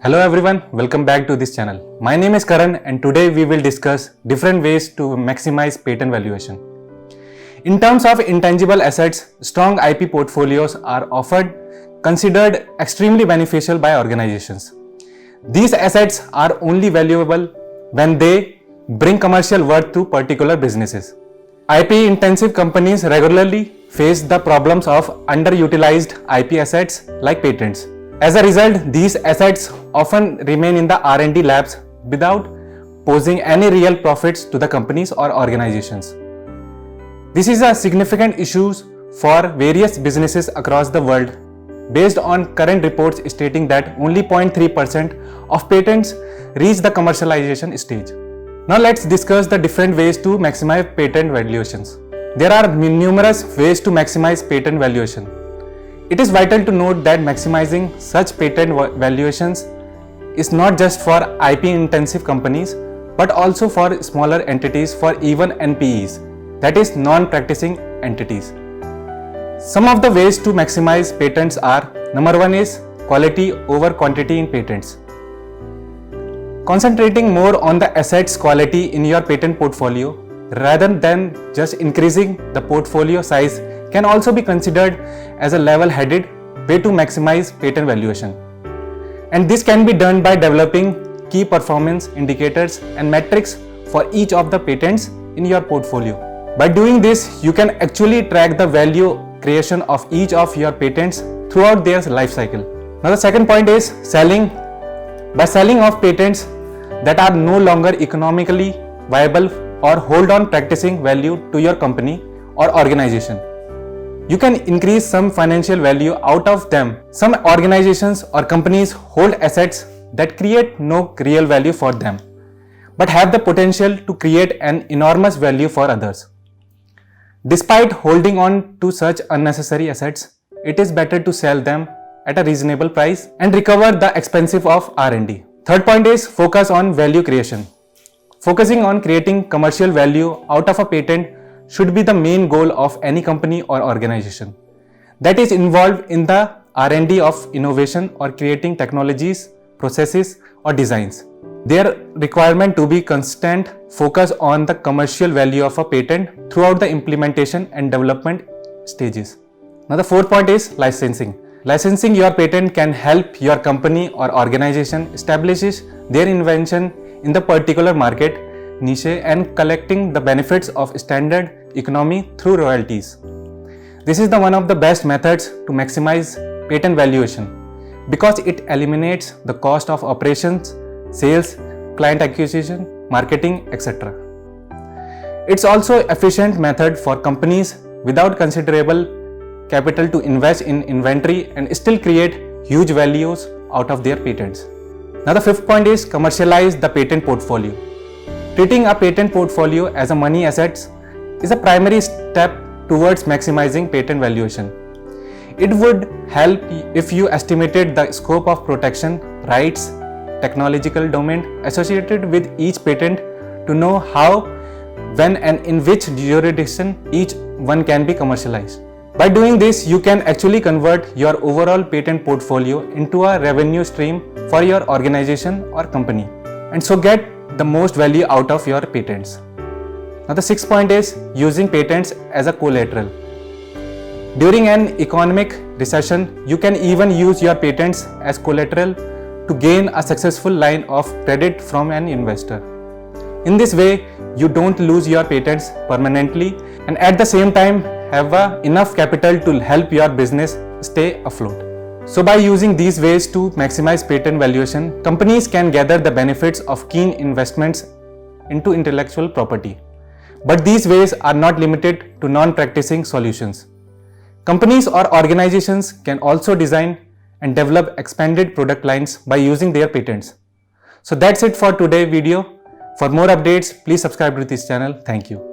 Hello everyone, welcome back to this channel. My name is Karan and today we will discuss different ways to maximize patent valuation. In terms of intangible assets, strong IP portfolios are often considered extremely beneficial by organizations. These assets are only valuable when they bring commercial worth to particular businesses. IP-intensive companies regularly face the problems of underutilized IP assets like patents. As a result, these assets often remain in the R&D labs without posing any real profits to the companies or organizations. This is a significant issue for various businesses across the world, based on current reports stating that only 0.3% of patents reach the commercialization stage. Now let's discuss the different ways to maximize patent valuations. There are numerous ways to maximize patent valuation. It is vital to note that maximizing such patent valuations is not just for IP-intensive companies, but also for smaller entities, for even NPEs, that is non-practicing entities. Some of the ways to maximize patents are: number one is quality over quantity in patents. Concentrating more on the assets quality in your patent portfolio rather than just increasing the portfolio size can also be considered as a level-headed way to maximize patent valuation. And this can be done by developing key performance indicators and metrics for each of the patents in your portfolio. By doing this, you can actually track the value creation of each of your patents throughout their life cycle. Now the second point is selling. By selling off patents that are no longer economically viable or hold on practicing value to your company or organization, you can increase some financial value out of them. Some organizations or companies hold assets that create no real value for them, but have the potential to create an enormous value for others. Despite holding on to such unnecessary assets, it is better to sell them at a reasonable price and recover the expenses of R&D. Third point is focus on value creation. Focusing on creating commercial value out of a patent should be the main goal of any company or organization that is involved in the R&D of innovation or creating technologies, processes or designs. Their requirement to be constant focus on the commercial value of a patent throughout the implementation and development stages. Now the fourth point is licensing. Licensing your patent can help your company or organization establish their invention in the particular market niche and collecting the benefits of standard economy through royalties. This is one of the best methods to maximize patent valuation because it eliminates the cost of operations, sales, client acquisition, marketing, etc. It's also an efficient method for companies without considerable capital to invest in inventory and still create huge values out of their patents. Now the fifth point is commercialize the patent portfolio. Treating a patent portfolio as a money asset is a primary step towards maximizing patent valuation. It would help if you estimated the scope of protection, rights, technological domain associated with each patent to know how, when and in which jurisdiction each one can be commercialized. By doing this, you can actually convert your overall patent portfolio into a revenue stream for your organization or company and so get the most value out of your patents. Now the sixth point is using patents as a collateral. During an economic recession, you can even use your patents as collateral to gain a successful line of credit from an investor. In this way, you don't lose your patents permanently and at the same time have enough capital to help your business stay afloat. So by using these ways to maximize patent valuation, companies can gather the benefits of keen investments into intellectual property. But these ways are not limited to non-practicing solutions. Companies or organizations can also design and develop expanded product lines by using their patents. So that's it for today's video. For more updates, please subscribe to this channel. Thank you.